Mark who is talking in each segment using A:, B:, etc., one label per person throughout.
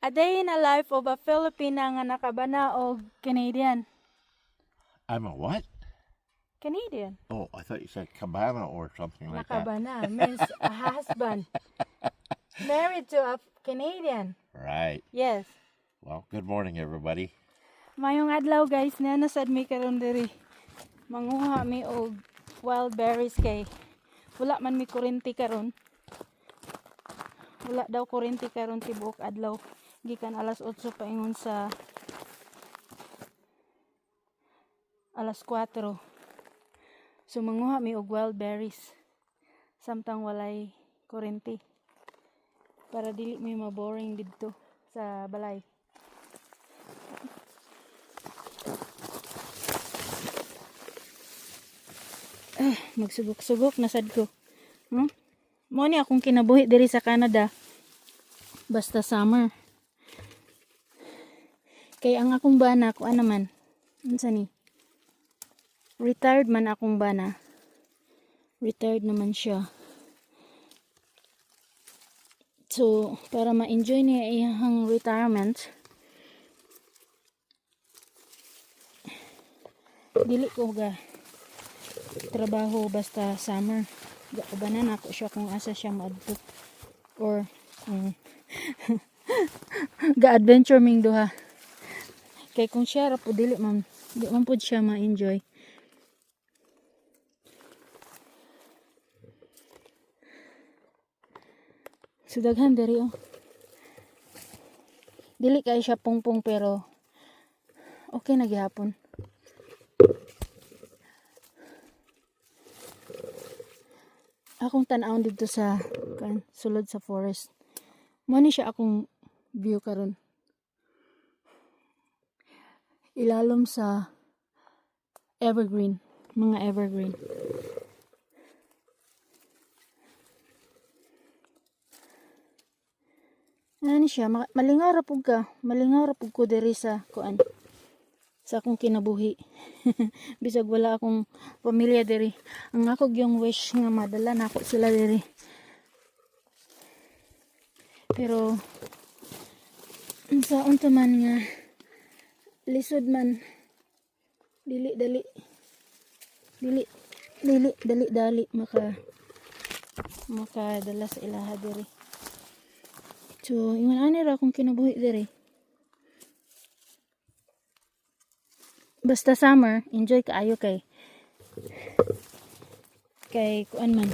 A: A day in a life of a Filipina nga nakabana og Canadian.
B: I'm a what?
A: Canadian.
B: Oh, I thought you said cabana or something like that.
A: Nakabana means a husband. Married to a Canadian.
B: Right.
A: Yes.
B: Well, good morning, everybody.
A: Mayong adlaw guys, na nasad mi karon diri. Manguha mi og wild berries kay wala man mi kuryente karon. Wala daw kuryente karon tibuok adlaw. Gikan alas 8 paingon sa alas 4. So manguha mi og wild berries. Samtang walay kuryente. Para dili mi maboring didto sa balay. Magsugok-sugok nasad ko. Mo ni akong kinabuhi diri sa Canada. Basta summer. Kay ang akong bana ko naman. Unsa ni? Retired man akong bana. Retired naman siya. So, para ma-enjoy niya iyang retirement, dili ko ga trabaho basta summer. Gaubanan ako siya kung asa siya maadto. Or ga-adventure ming duha. Kay kung siya ra po dili man pud siya ma-enjoy. So daghan diri oh. Dili kay siya pungpong pero okay na gihapon. Akong tan-awon dito sa sulod sa forest. Mo ni siya akong view karon. Ilalom sa evergreen, mga evergreen. Ano siya, malingaw ra pug ka, malingaw ra pug ko diri sa kuan. Sa akong kinabuhi. Bisag wala akong pamilya diri. Ang ako yung wish nga madala nako sila diri. Pero sa unta man nga lisod man dili dali maka dala sa ilaha diri. So ingon ani ra akong kinabuhi diri. Basta summer, enjoy kaayo kay kuan man.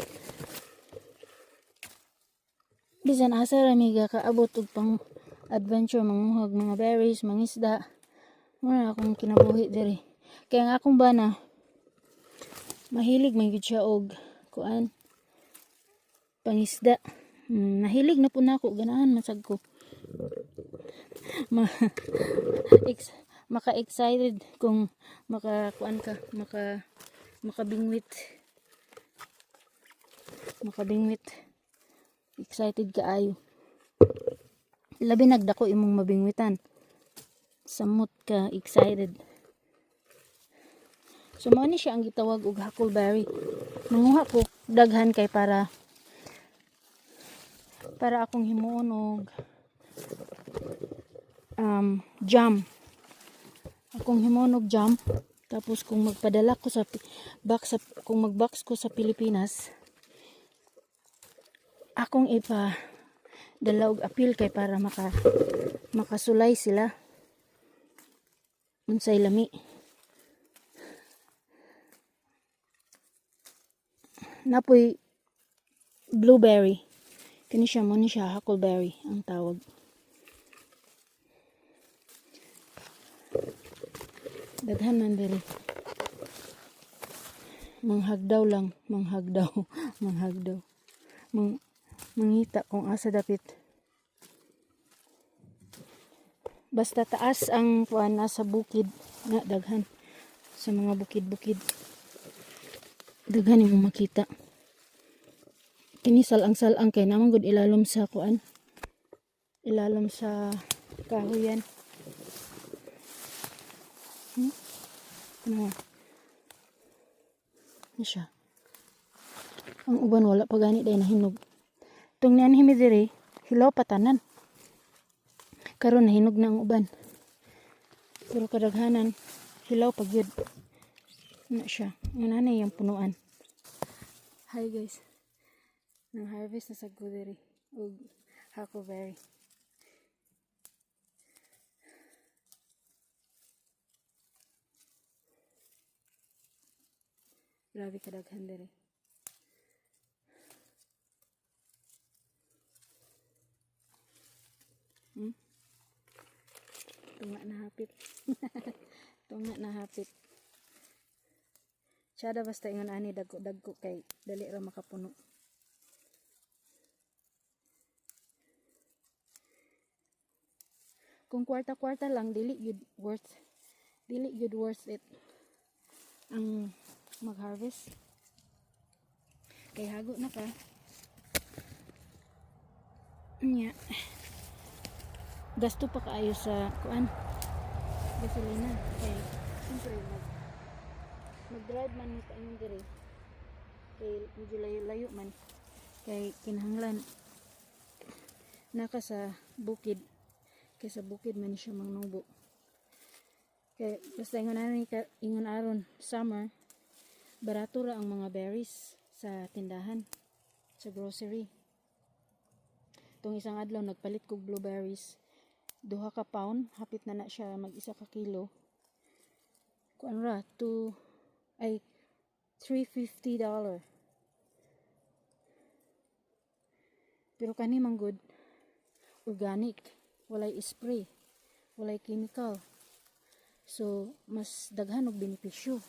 A: Bisan asa ra mi kaabot og pang adventure manguhag mga berries, mangisda. Wala akong kinabuhi diri. Kaya ang akong bana mahilig man gyud siya og kuan pangisda. Nahilig na po na ako ganahan masag ko. Maka-excited kung makakuan ka, makabingwit. Excited ka ayo. Labi nagdako imong mabingwitan. Samot ka excited. So mao ni siya ang gitawag og huckleberry. Nanguha ko daghan kay para akong himuon og jam. Akong himuon og jam. Tapos kung magpadala ko kung mag-box ko sa Pilipinas, akong dala og apil kay para makasulay sila unsay lami. Napoy blueberry. Kani siya mo ni siya huckleberry ang tawag. Daghan man diri. Manghagdaw. Mangita kung asa dapit. Basta taas ang kuan nasa bukid nga daghan sa mga bukid-bukid. Daghan imong makita. Kini salang kay namang gud ilalom sa kuan. Ilalom sa kahoyan. Ano siya? Ang uban wala pa gani day nahinog. Tung niyan himi diri, hilaw patanan. Karon nahinog na ang uban. Pero kadaghanan hilaw pag yun. Na siya. Nga nanay yung punuan. Hi guys. Nang harvest na sa guderi. O huckleberry. Grabe kadaghan diri. Tunga na hapit. Tunga na hapit. Tsada basta ingon ani dagko kay dali ra makapuno. Kung kwarta-kwarta lang dili yun worth it ang mag-harvest. Kay hago na ka. Nya. Gasto pa kaayo sa kuan. Gasolina. Kay siyempre mag-drive man ni paingon diri. Kay medyo layo-layo man. Kay kinahanglan naka sa bukid. Kay sa bukid man siya mangnubo. Kay basta ingon aron summer barato ra ang mga berries sa tindahan sa grocery. Tong isang adlaw nagpalit kog blueberries 2 ka pound, hapit na siya mag 1 ka kilo. Kuan ra $350. Pero kani man good organic, walay spray, walay chemical. So mas daghan og benepisyo.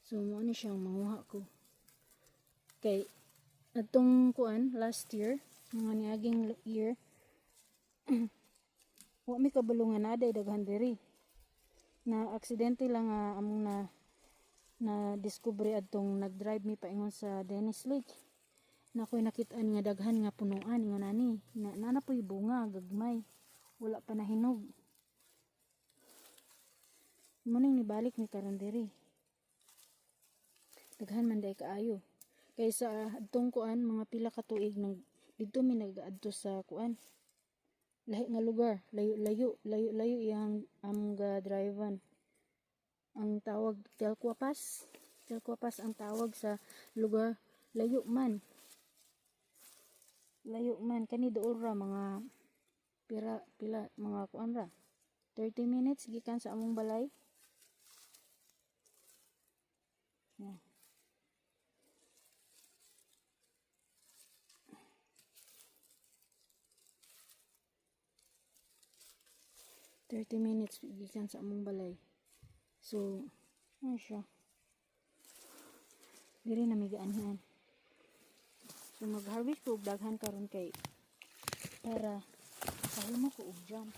A: So mo ni siyang manguha ko. Kay atong kuan last year, mga niaging year, wa mi kabulungan na day daghan diri. Na aksidente lang among na discovery adtong nag-drive mi paingon sa Dennis Lake. Na ko'y nakitaan nga daghan nga punuan nga nani. Na po'y bunga gagmay. Wala pa nahinog. Muning nibalik mi karon diri. Daghan man day kaayo. Kaysa adtong kuan mga pila ka tuig dito mi nag-adto sa kuan. Lahi nga lugar, layo iyang amga drivean. Ang tawag Telquapas ang tawag sa lugar. Layo man kani dool ra mga pila mga kuan ra 30 minutes gikan sa among balay. Yeah. 30 minutes gikan sa among balay. So, ano siya? Diri na may gaanhan. So, mag-harvest ko og daghan karon kay para mo ko og jam.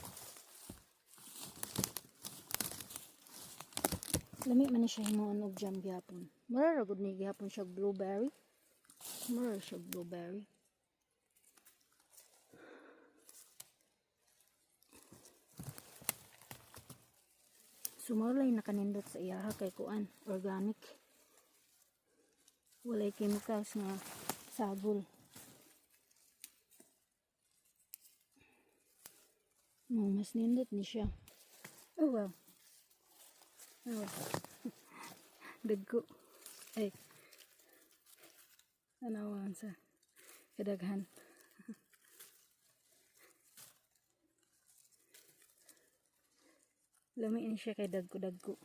A: Lami man ni siya himuon og jam gyapon. Mura ra gud ni gyapon siya blueberry. Sumawlay nakanindot sa iyaha kay kuan, organic. Walay chemicals nga sagol. Mas nindot ni siya. Oh wow. Oh. Dagko. Ay. Anawan sa kadaghan. Lamiin siya kay dagko.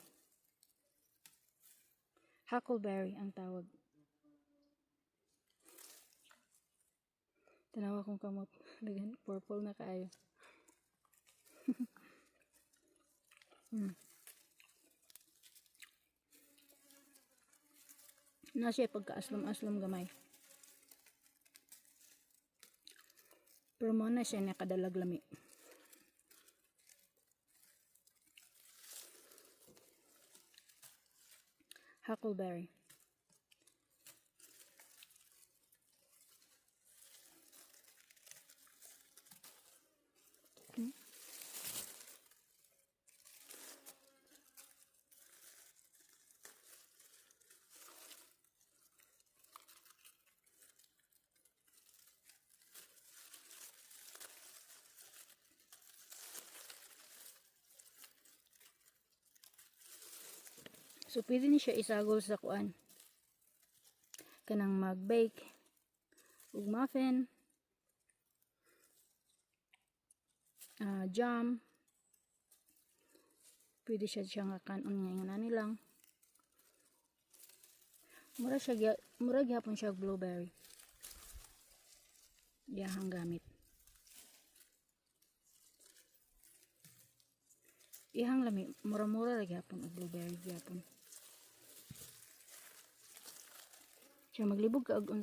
A: Huckleberry ang tawag. Tanawa kong kamot. Dagan purple na kaayo. Na siya pagka-aslom-aslom gamay. Pero mo na siya nakadalag lami. Huckleberry. So pwede ni siya isagol sa kuan. Kanang mag-bake ug muffin, jam. Pwede siya nga kanon nga ingana lang. Mura gyapon siya blueberry. Yahang gamit. Ihang lami, mura-mura lagi gyapon og blueberry gyapon. Siya maglibog ka og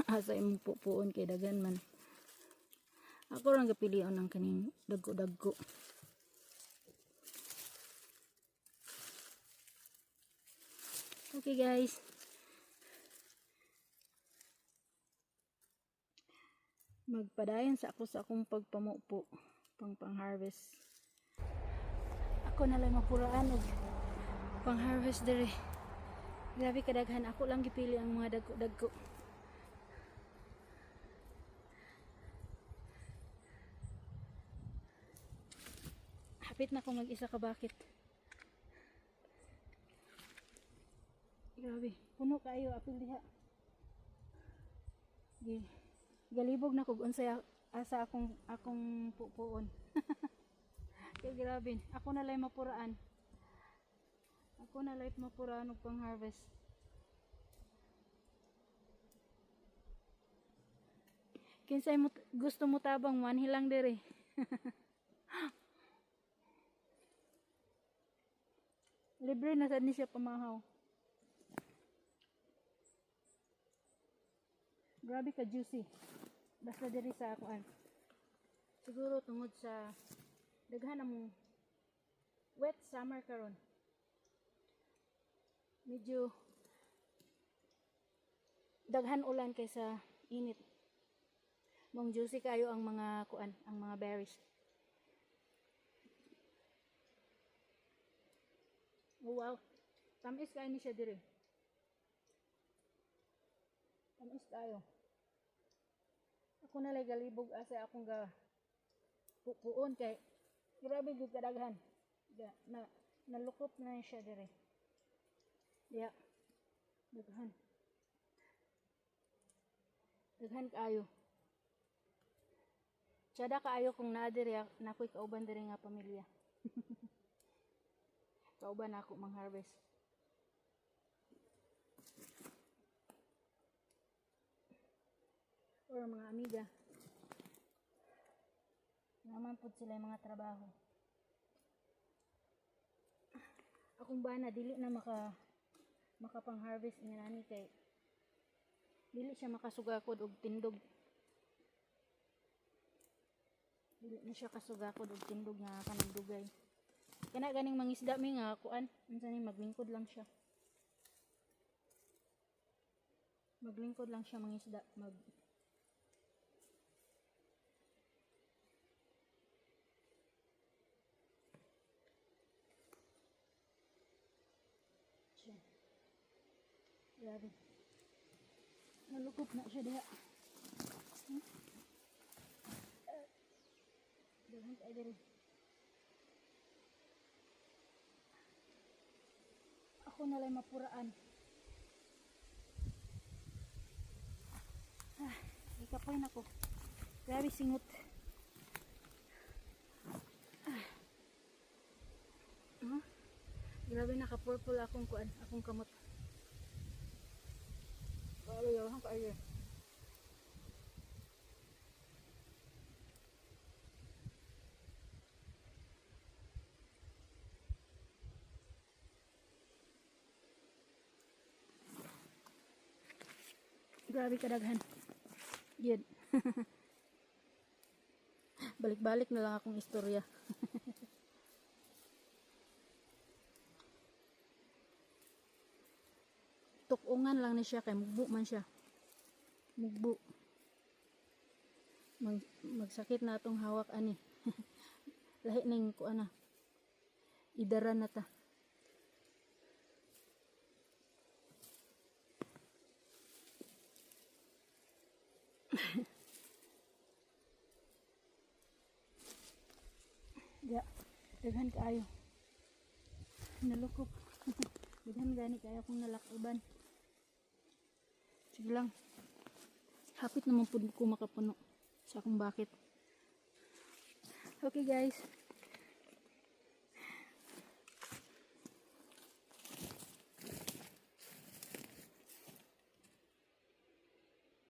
A: asa imong pupuon kay dagan man. Ako lang gapilion ng kaning dagko-dagko. Okay guys. Magpadayon sa akong pagpamupo pang-harvest. Ako na lang mapuraan og pang-harvest dere. Grabe kadaghan, ako lang gipili ang mga dagko-dagko. Hapit na ako mag-isa ka bakit. Grabe, puno kayo apil diha. Galibog na kog unsay asa akong pupuon. Kay grabe, ako na lay mapuraan. Ako na lay mapuraan og pang-harvest. Kinsay mo gusto mo tabang manhilang dere. Libre na sad ni siya pamahaw. Grabe ka juicy. Basta diri sa akuan. Siguro tungod sa daghan among wet summer karon. Medyo daghan ulan kaysa init. Mong juicy kayo ang mga kuan, ang mga berries. Oh, wow. Tamis kayo ni siya diri. Tamis kayo. Ako na lay galibog asa akong ga pupuon kay grabe gyud kadaghan. Nalukop na siya dire. Diya. Daghan. Daghan kaayo. Tsada kaayo kung naa dire nakoy kauban dire nga pamilya. Kauban ako mang-harvest. Or mga amiga. Naman po sila yung mga trabaho. Akong bana dili na makapang-harvest inani kay dili siya makasugakod og tindog. Dili na siya kasugakod og tindog nga kanang dugay. Kana ganing mangisda mi nga kuan, unsa ni maglingkod lang siya. Maglingkod lang siya mangisda, siya. Grabe. Nalukop na siya diha. Dahan tayo diri. Ako na lang mapuraan. Ikapoy na ko. Grabe singot. Grabe naka-purple akong kuan, akong kamot. Ayaw, ayaw. Grabe kadaghan. Yun. Balik-balik na lang akong istorya. Tukungan lang na siya kay mugbo man siya. Mugbo. Magsakit na atong hawak ani. Lahi ning kuan na. Idara na ta. Ya, daghan kaayo. Nalukop. Daghan gani kaya akong nalakiban. Sige lang. Hapit naman po ko makapuno sa akong bucket. Okay guys.